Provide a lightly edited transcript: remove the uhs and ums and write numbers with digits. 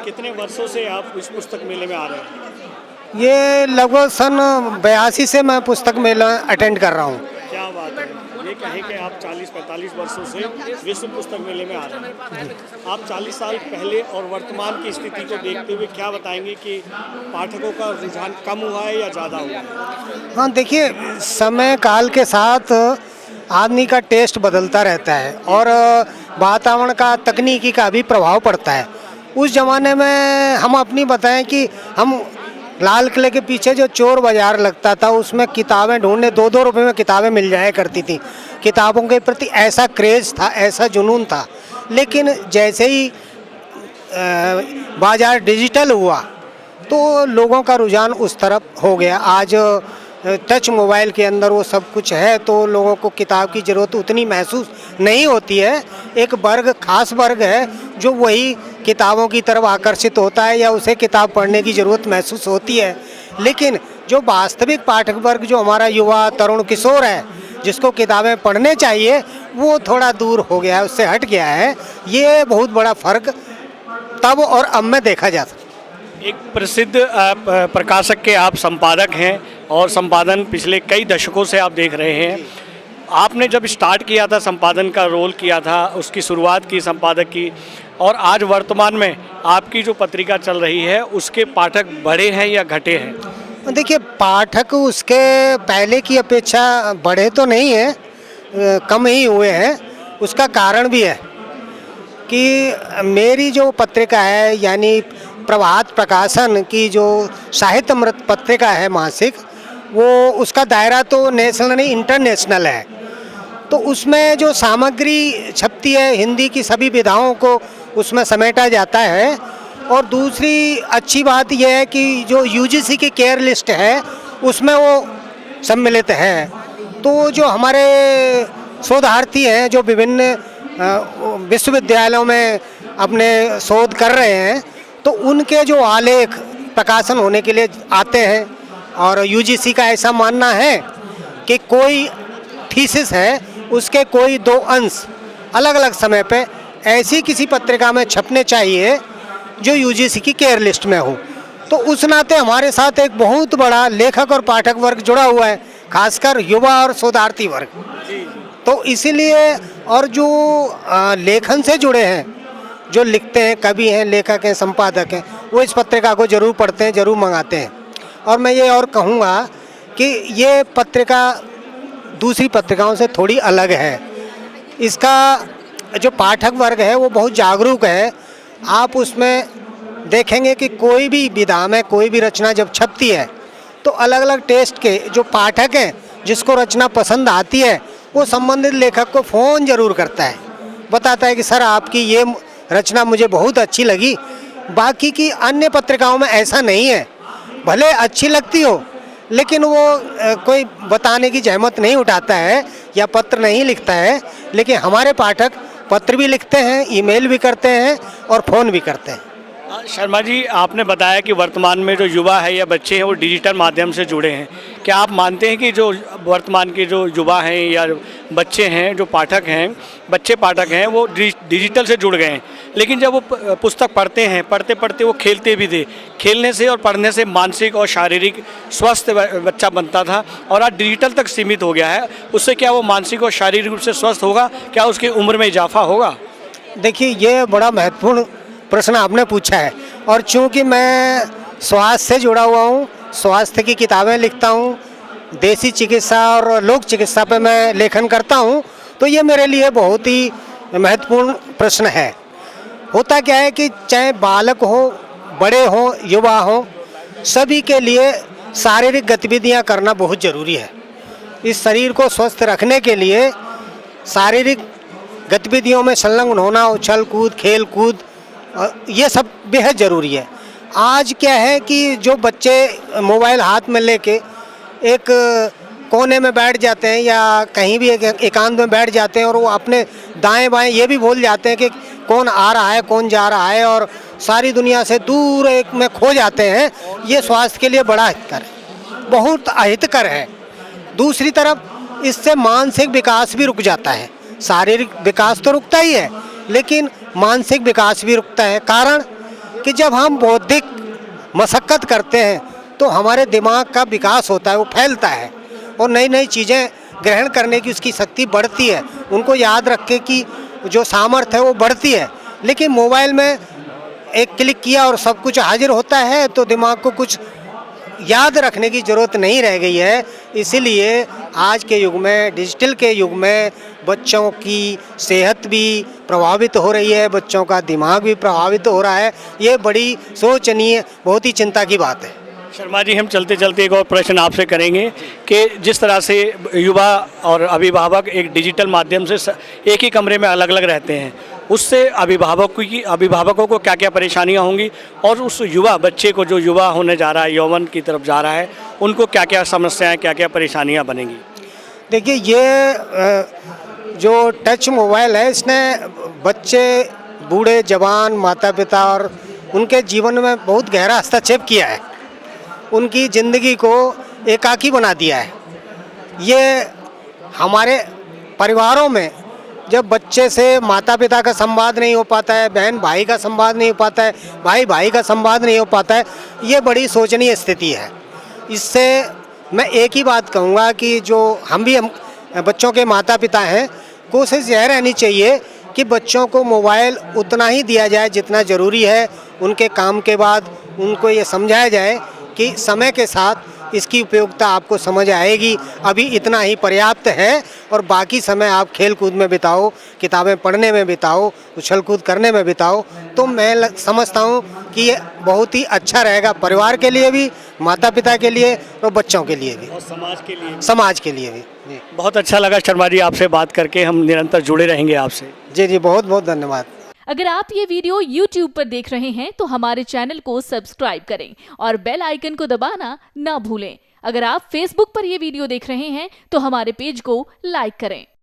कितने वर्षों से आप इस पुस्तक मेले में आ रहे हैं? ये लगभग सन 82 से मैं पुस्तक मेला अटेंड कर रहा हूँ। क्या बात है, ये कहें कि आप 40-45 वर्षों से विश्व पुस्तक मेले में आ रहे हैं। आप 40 साल पहले और वर्तमान की स्थिति को देखते हुए क्या बताएंगे कि पाठकों का रुझान कम हुआ है या ज़्यादा हुआ है? हाँ देखिए, समय काल के साथ आदमी का टेस्ट बदलता रहता है और वातावरण का, तकनीकी का भी प्रभाव पड़ता है। उस ज़माने में हम अपनी बताएं कि हम लाल किले के पीछे जो चोर बाज़ार लगता था उसमें किताबें ढूंढने 2-2 रुपये में किताबें मिल जाया करती थी। किताबों के प्रति ऐसा क्रेज़ था, ऐसा जुनून था। लेकिन जैसे ही बाज़ार डिजिटल हुआ तो लोगों का रुझान उस तरफ हो गया। आज टच मोबाइल के अंदर वो सब कुछ है तो लोगों को किताब की ज़रूरत उतनी महसूस नहीं होती है। एक वर्ग, खास वर्ग है जो वही किताबों की तरफ आकर्षित होता है या उसे किताब पढ़ने की ज़रूरत महसूस होती है। लेकिन जो वास्तविक पाठक वर्ग, जो हमारा युवा तरुण किशोर है, जिसको किताबें पढ़ने चाहिए, वो थोड़ा दूर हो गया है, उससे हट गया है। ये बहुत बड़ा फ़र्क तब और अब में देखा जा सकता है। एक प्रसिद्ध प्रकाशक के आप संपादक हैं और संपादन पिछले कई दशकों से आप देख रहे हैं। आपने जब स्टार्ट किया था, संपादन का रोल किया था, उसकी शुरुआत की संपादक की, और आज वर्तमान में आपकी जो पत्रिका चल रही है उसके पाठक बढ़े हैं या घटे हैं? देखिए, पाठक उसके पहले की अपेक्षा बढ़े तो नहीं हैं, कम ही हुए हैं। उसका कारण भी है कि मेरी जो पत्रिका है, यानी प्रभात प्रकाशन की जो साहित्य अमृत पत्रिका है मासिक, वो उसका दायरा तो नेशनल नहीं, इंटरनेशनल है। तो उसमें जो सामग्री छपती है, हिंदी की सभी विधाओं को उसमें समेटा जाता है। और दूसरी अच्छी बात यह है कि जो यूजीसी की केयर लिस्ट है उसमें वो सम्मिलित है। तो जो हमारे शोधार्थी हैं, जो विभिन्न विश्वविद्यालयों में अपने शोध कर रहे हैं, तो उनके जो आलेख प्रकाशन होने के लिए आते हैं। और यूजीसी का ऐसा मानना है कि कोई थीसिस है, उसके कोई 2 अंश अलग अलग समय पे ऐसी किसी पत्रिका में छपने चाहिए जो यूजीसी की केयर लिस्ट में हो। तो उस नाते हमारे साथ एक बहुत बड़ा लेखक और पाठक वर्ग जुड़ा हुआ है, खासकर युवा और शोधार्थी वर्ग। तो इसीलिए, और जो लेखन से जुड़े हैं, जो लिखते हैं, कवि हैं, लेखक हैं, संपादक हैं, वो इस पत्रिका को ज़रूर पढ़ते हैं, ज़रूर मंगाते हैं। और मैं ये और कहूँगा कि ये पत्रिका दूसरी पत्रिकाओं से थोड़ी अलग है। इसका जो पाठक वर्ग है वो बहुत जागरूक है। आप उसमें देखेंगे कि कोई भी विधा में कोई भी रचना जब छपती है तो अलग अलग टेस्ट के जो पाठक हैं, जिसको रचना पसंद आती है, वो संबंधित लेखक को फ़ोन ज़रूर करता है, बताता है कि सर आपकी ये रचना मुझे बहुत अच्छी लगी। बाकी की अन्य पत्रिकाओं में ऐसा नहीं है। भले अच्छी लगती हो, लेकिन वो कोई बताने की जहमत नहीं उठाता है या पत्र नहीं लिखता है। लेकिन हमारे पाठक पत्र भी लिखते हैं, ईमेल भी करते हैं और फ़ोन भी करते हैं। शर्मा जी, आपने बताया कि वर्तमान में जो युवा है या बच्चे हैं वो डिजिटल माध्यम से जुड़े हैं। क्या आप मानते हैं कि जो वर्तमान के जो युवा हैं या बच्चे हैं, जो पाठक हैं, बच्चे पाठक हैं, वो डिजिटल से जुड़ गए हैं, लेकिन जब वो पुस्तक पढ़ते हैं, पढ़ते पढ़ते वो खेलते भी थे। खेलने से और पढ़ने से मानसिक और शारीरिक स्वस्थ बच्चा बनता था और आज डिजिटल तक सीमित हो गया है। उससे क्या वो मानसिक और शारीरिक रूप से स्वस्थ होगा? क्या उसकी उम्र में इजाफा होगा? देखिए, ये बड़ा महत्वपूर्ण प्रश्न आपने पूछा है। और चूँकि मैं स्वास्थ्य से जुड़ा हुआ हूँ, स्वास्थ्य की किताबें लिखता हूँ, देसी चिकित्सा और लोक चिकित्सा पे मैं लेखन करता हूँ, तो ये मेरे लिए बहुत ही महत्वपूर्ण प्रश्न है। होता क्या है कि चाहे बालक हो, बड़े हों, युवा हों, सभी के लिए शारीरिक गतिविधियाँ करना बहुत ज़रूरी है। इस शरीर को स्वस्थ रखने के लिए शारीरिक गतिविधियों में संलग्न होना, उछल कूद, खेल कूद, ये सब बेहद ज़रूरी है। आज क्या है कि जो बच्चे मोबाइल हाथ में लेके एक कोने में बैठ जाते हैं या कहीं भी एकांत में बैठ जाते हैं और वो अपने दाएं बाएं ये भी भूल जाते हैं कि कौन आ रहा है, कौन जा रहा है, और सारी दुनिया से दूर एक में खो जाते हैं। ये स्वास्थ्य के लिए बड़ा हितकर है, बहुत अहितकर है। दूसरी तरफ इससे मानसिक विकास भी रुक जाता है। शारीरिक विकास तो रुकता ही है, लेकिन मानसिक विकास भी रुकता है। कारण कि जब हम बौद्धिक मशक्क़त करते हैं तो हमारे दिमाग का विकास होता है, वो फैलता है और नई नई चीज़ें ग्रहण करने की उसकी शक्ति बढ़ती है, उनको याद रखने की जो सामर्थ्य है वो बढ़ती है। लेकिन मोबाइल में एक क्लिक किया और सब कुछ हाजिर होता है तो दिमाग को कुछ याद रखने की ज़रूरत नहीं रह गई है। इसीलिए आज के युग में, डिजिटल के युग में बच्चों की सेहत भी प्रभावित हो रही है, बच्चों का दिमाग भी प्रभावित हो रहा है। ये बड़ी सोचनीय, बहुत ही चिंता की बात है। शर्मा जी, हम चलते चलते एक और प्रश्न आपसे करेंगे कि जिस तरह से युवा और अभिभावक एक डिजिटल माध्यम से एक ही कमरे में अलग अलग रहते हैं, उससे अभिभावकों को क्या क्या परेशानियां होंगी और उस युवा बच्चे को, जो युवा होने जा रहा है, यौवन की तरफ जा रहा है, उनको क्या क्या समस्याएं, क्या क्या परेशानियां बनेंगी? देखिए, ये जो टच मोबाइल है इसने बच्चे, बूढ़े, जवान, माता पिता और उनके जीवन में बहुत गहरा हस्तक्षेप किया है, उनकी ज़िंदगी को एकाकी बना दिया है। ये हमारे परिवारों में जब बच्चे से माता पिता का संवाद नहीं हो पाता है, बहन भाई का संवाद नहीं हो पाता है, भाई भाई का संवाद नहीं हो पाता है, ये बड़ी शोचनीय स्थिति है। इससे मैं एक ही बात कहूँगा कि जो हम बच्चों के माता पिता हैं, कोशिश यह रहनी चाहिए कि बच्चों को मोबाइल उतना ही दिया जाए जितना ज़रूरी है। उनके काम के बाद उनको ये समझाया जाए कि समय के साथ इसकी उपयोगिता आपको समझ आएगी, अभी इतना ही पर्याप्त है और बाकी समय आप खेल कूद में बिताओ, किताबें पढ़ने में बिताओ, उछल कूद करने में बिताओ। तो मैं समझता हूँ कि ये बहुत ही अच्छा रहेगा, परिवार के लिए भी, माता पिता के लिए और बच्चों के लिए भी और समाज के लिए भी। जी, बहुत अच्छा लगा शर्मा जी आपसे बात करके, हम निरंतर जुड़े रहेंगे आपसे। जी जी, बहुत बहुत धन्यवाद। अगर आप ये वीडियो YouTube पर देख रहे हैं तो हमारे चैनल को सब्सक्राइब करें और बेल आइकन को दबाना ना भूलें। अगर आप Facebook पर ये वीडियो देख रहे हैं तो हमारे पेज को लाइक करें।